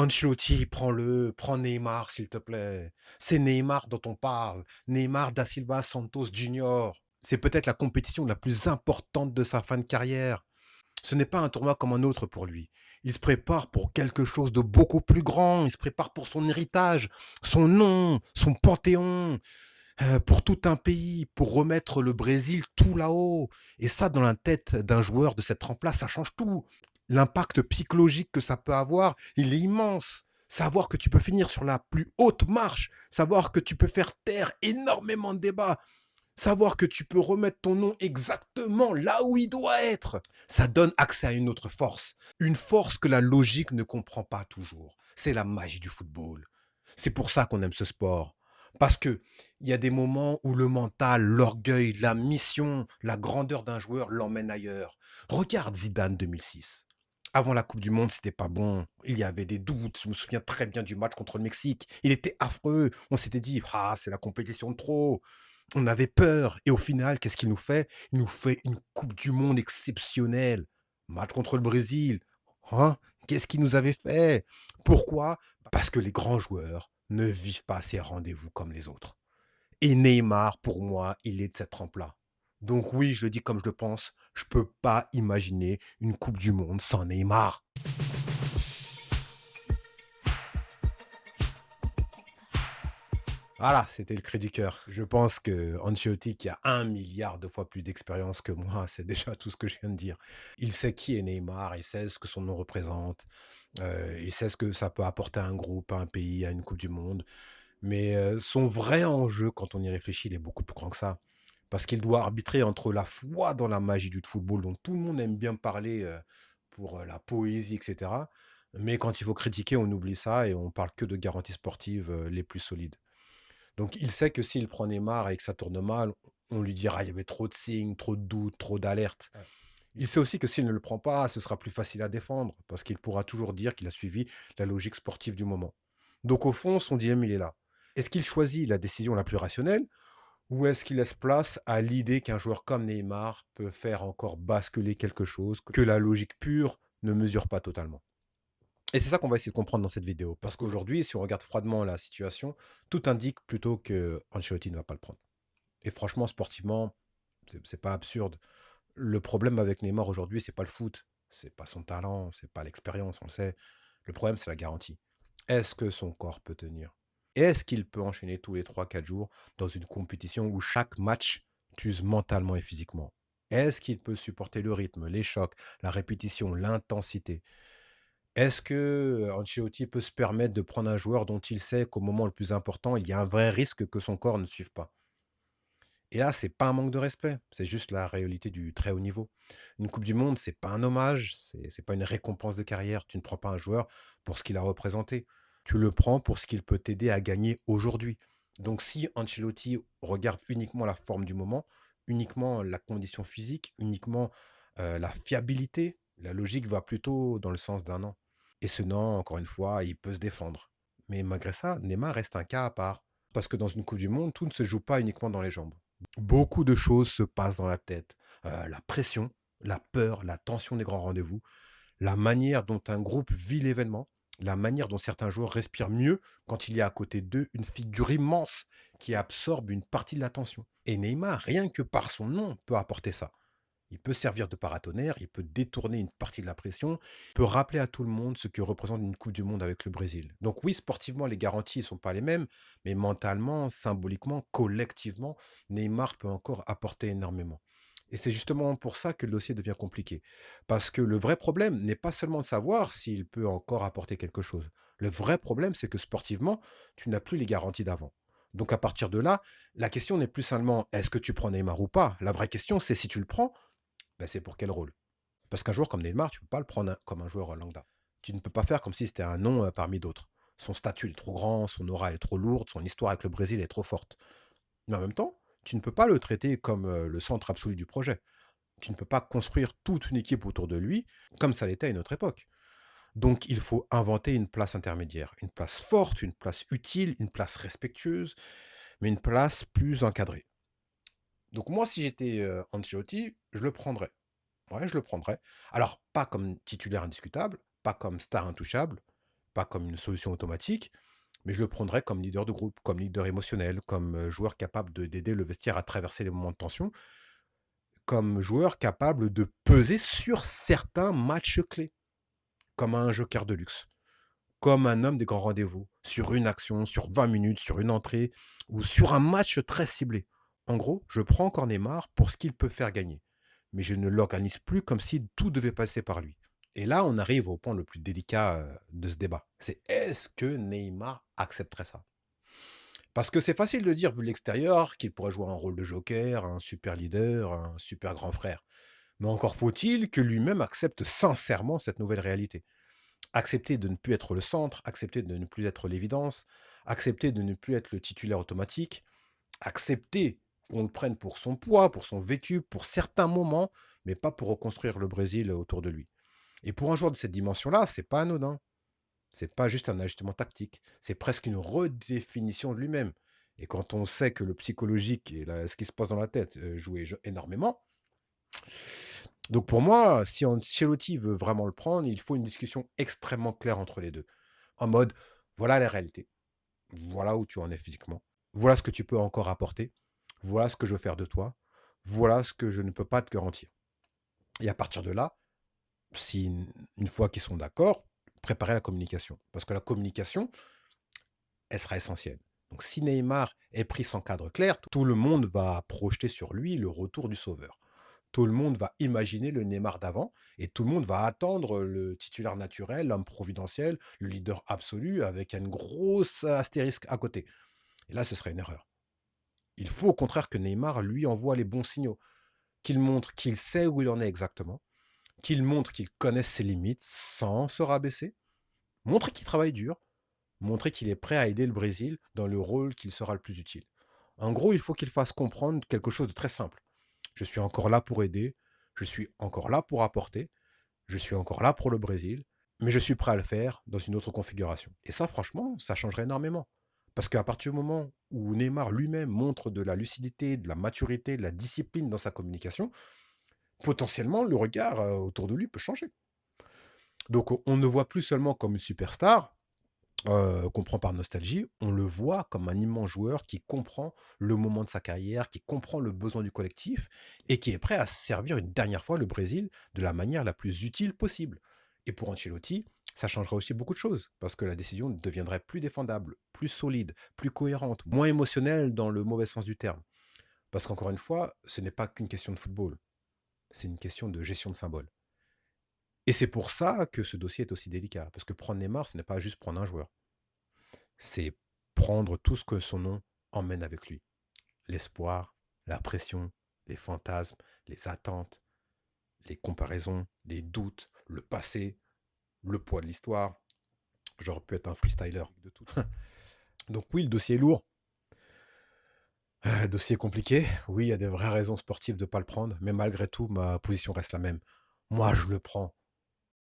Ancelotti, prends-le, prends Neymar, s'il te plaît. C'est Neymar dont on parle. Neymar da Silva Santos Junior. C'est peut-être la compétition la plus importante de sa fin de carrière. Ce n'est pas un tournoi comme un autre pour lui. Il se prépare pour quelque chose de beaucoup plus grand. Il se prépare pour son héritage, son nom, son panthéon, pour tout un pays, pour remettre le Brésil tout là-haut. Et ça, dans la tête d'un joueur de cette trempe-là, ça change tout. L'impact psychologique que ça peut avoir, il est immense. Savoir que tu peux finir sur la plus haute marche, savoir que tu peux faire taire énormément de débats, savoir que tu peux remettre ton nom exactement là où il doit être, ça donne accès à une autre force. Une force que la logique ne comprend pas toujours. C'est la magie du football. C'est pour ça qu'on aime ce sport. Parce que il y a des moments où le mental, l'orgueil, la mission, la grandeur d'un joueur l'emmène ailleurs. Regarde Zidane 2006. Avant la Coupe du Monde, c'était pas bon. Il y avait des doutes. Je me souviens très bien du match contre le Mexique. Il était affreux. On s'était dit, ah, c'est la compétition de trop. On avait peur et au final, qu'est-ce qu'il nous fait? Il nous fait une coupe du monde exceptionnelle. Match contre le Brésil. Hein? Qu'est-ce qu'il nous avait fait? Pourquoi? Parce que les grands joueurs ne vivent pas ces rendez-vous comme les autres. Et Neymar, pour moi, il est de cette trempe-là. Donc oui, je le dis comme je le pense, je peux pas imaginer une coupe du monde sans Neymar. Voilà, c'était le cri du cœur. Je pense que Ancelotti, qui a 1 milliard de fois plus d'expérience que moi, c'est déjà tout ce que je viens de dire. Il sait qui est Neymar, il sait ce que son nom représente, il sait ce que ça peut apporter à un groupe, à un pays, à une coupe du monde. Mais, son vrai enjeu, quand on y réfléchit, il est beaucoup plus grand que ça. Parce qu'il doit arbitrer entre la foi dans la magie du football dont tout le monde aime bien parler, pour, la poésie et cetera. Mais quand il faut critiquer, on oublie ça et on parle que de garanties sportives, les plus solides. Donc il sait que s'il prend Neymar et que ça tourne mal, on lui dira: «Il y avait trop de signes, trop de doutes, trop d'alertes». Ouais. Il sait aussi que s'il ne le prend pas, ce sera plus facile à défendre parce qu'il pourra toujours dire qu'il a suivi la logique sportive du moment. Donc au fond, son dilemme, il est là. Est-ce qu'il choisit la décision la plus rationnelle ou est-ce qu'il laisse place à l'idée qu'un joueur comme Neymar peut faire encore basculer quelque chose que la logique pure ne mesure pas totalement? Et c'est ça qu'on va essayer de comprendre dans cette vidéo. Parce qu'aujourd'hui, si on regarde froidement la situation, tout indique plutôt que Ancelotti ne va pas le prendre. Et franchement, sportivement, c'est pas absurde. Le problème avec Neymar aujourd'hui, c'est pas le foot, c'est pas son talent, c'est pas l'expérience, on le sait. Le problème, c'est la garantie. Est-ce que son corps peut tenir? Et est-ce qu'il peut enchaîner tous les 3, 4 jours dans une compétition où chaque match t'use mentalement et physiquement? Est-ce qu'il peut supporter le rythme, les chocs, la répétition, l'intensité? Est-ce que, Ancelotti peut se permettre de prendre un joueur dont il sait qu'au moment le plus important, il y a un vrai risque que son corps ne suive pas? Et là, c'est pas un manque de respect, c'est juste la réalité du très haut niveau. Une coupe du monde, c'est pas un hommage, c'est pas une récompense de carrière. Tu ne prends pas un joueur pour ce qu'il a représenté. Tu le prends pour ce qu'il peut t'aider à gagner aujourd'hui. Donc si Ancelotti regarde uniquement la forme du moment, uniquement la condition physique, uniquement, la fiabilité, la logique va plutôt dans le sens d'un an. Et ce non, encore une fois, il peut se défendre. Mais malgré ça, Neymar reste un cas à part. Parce que dans une coupe du monde, tout ne se joue pas uniquement dans les jambes. Beaucoup de choses se passent dans la tête. La pression, la peur, la tension des grands rendez-vous, la manière dont un groupe vit l'événement, la manière dont certains joueurs respirent mieux quand il y a à côté d'eux une figure immense qui absorbe une partie de l'attention. Et Neymar, rien que par son nom, peut apporter ça. Il peut servir de paratonnerre, il peut détourner une partie de la pression, il peut rappeler à tout le monde ce que représente une coupe du monde avec le Brésil. Donc oui, sportivement, les garanties ne sont pas les mêmes, mais mentalement, symboliquement, collectivement, Neymar peut encore apporter énormément. Et c'est justement pour ça que le dossier devient compliqué. Parce que le vrai problème n'est pas seulement de savoir s'il peut encore apporter quelque chose. Le vrai problème, c'est que sportivement, tu n'as plus les garanties d'avant. Donc à partir de là, la question n'est plus seulement est-ce que tu prends Neymar ou pas. La vraie question, c'est si tu le prends, bah, c'est pour quel rôle? Parce qu'un joueur comme Neymar, tu peux pas le prendre comme un joueur, lambda. Tu ne peux pas faire comme si c'était un nom, parmi d'autres. Son statut est trop grand, son aura est trop lourde, son histoire avec le Brésil est trop forte. Mais en même temps, tu ne peux pas le traiter comme, le centre absolu du projet. Tu ne peux pas construire toute une équipe autour de lui, comme ça l'était à une autre époque. Donc il faut inventer une place intermédiaire, une place forte, une place utile, une place respectueuse, mais une place plus encadrée. Donc moi, si j'étais, Ancelotti, je le prendrais. Ouais, je le prendrais. Alors, pas comme titulaire indiscutable, pas comme star intouchable, pas comme une solution automatique, mais je le prendrais comme leader de groupe, comme leader émotionnel, comme joueur capable d'aider le vestiaire à traverser les moments de tension, comme joueur capable de peser sur certains matchs clés, comme un joker de luxe, comme un homme des grands rendez-vous, sur une action, sur 20 minutes, sur une entrée ou sur un match très ciblé. En gros, je prends encore Neymar pour ce qu'il peut faire gagner, mais je ne l'organise plus comme si tout devait passer par lui. Et là, on arrive au point le plus délicat de ce débat. C'est est-ce que Neymar accepterait ça? Parce que c'est facile de dire, vu de l'extérieur, qu'il pourrait jouer un rôle de joker, un super leader, un super grand frère. Mais encore faut-il que lui-même accepte sincèrement cette nouvelle réalité. Accepter de ne plus être le centre, accepter de ne plus être l'évidence, accepter de ne plus être le titulaire automatique, accepter qu'on le prenne pour son poids, pour son vécu, pour certains moments, mais pas pour reconstruire le Brésil autour de lui. Et pour un joueur de cette dimension-là, c'est pas anodin. C'est pas juste un ajustement tactique, c'est presque une redéfinition de lui-même. Et quand on sait que le psychologique et ce qui se passe dans la tête énormément, donc pour moi, si Ancelotti veut vraiment le prendre, il faut une discussion extrêmement claire entre les deux. En mode, voilà la réalité, voilà où tu en es physiquement, voilà ce que tu peux encore apporter, voilà ce que je veux faire de toi, voilà ce que je ne peux pas te garantir. Et à partir de là, si une fois qu'ils sont d'accord, préparer la communication. Parce que la communication, elle sera essentielle. Donc si Neymar est pris sans cadre clair, tout le monde va projeter sur lui le retour du sauveur. Tout le monde va imaginer le Neymar d'avant et tout le monde va attendre le titulaire naturel, l'homme providentiel, le leader absolu avec une grosse astérisque à côté. Et là, ce serait une erreur. Il faut au contraire que Neymar lui envoie les bons signaux, qu'il montre qu'il sait où il en est exactement, qu'il montre qu'il connaît ses limites sans se rabaisser, montrer qu'il travaille dur, montrer qu'il est prêt à aider le Brésil dans le rôle qui sera le plus utile. En gros, il faut qu'il fasse comprendre quelque chose de très simple. Je suis encore là pour aider, je suis encore là pour apporter, je suis encore là pour le Brésil, mais je suis prêt à le faire dans une autre configuration. Et ça, franchement, ça changerait énormément. Parce qu'à partir du moment où Neymar lui-même montre de la lucidité, de la maturité, de la discipline dans sa communication, potentiellement, le regard autour de lui peut changer. Donc, on ne voit plus seulement comme une superstar, qu'on prend par nostalgie, on le voit comme un immense joueur qui comprend le moment de sa carrière, qui comprend le besoin du collectif et qui est prêt à servir une dernière fois le Brésil de la manière la plus utile possible. Et pour Ancelotti, ça changerait aussi beaucoup de choses parce que la décision deviendrait plus défendable, plus solide, plus cohérente, moins émotionnelle dans le mauvais sens du terme. Parce qu'encore une fois, ce n'est pas qu'une question de football, c'est une question de gestion de symboles. Et c'est pour ça que ce dossier est aussi délicat, parce que prendre Neymar, ce n'est pas juste prendre un joueur. C'est prendre tout ce que son nom emmène avec lui. L'espoir, la pression, les fantasmes, les attentes, les comparaisons, les doutes, le passé, le poids de l'histoire. J'aurais pu être un freestyler de tout. Donc oui, le dossier est lourd. Dossier compliqué. Oui, il y a des vraies raisons sportives de ne pas le prendre, mais malgré tout, ma position reste la même. Moi, je le prends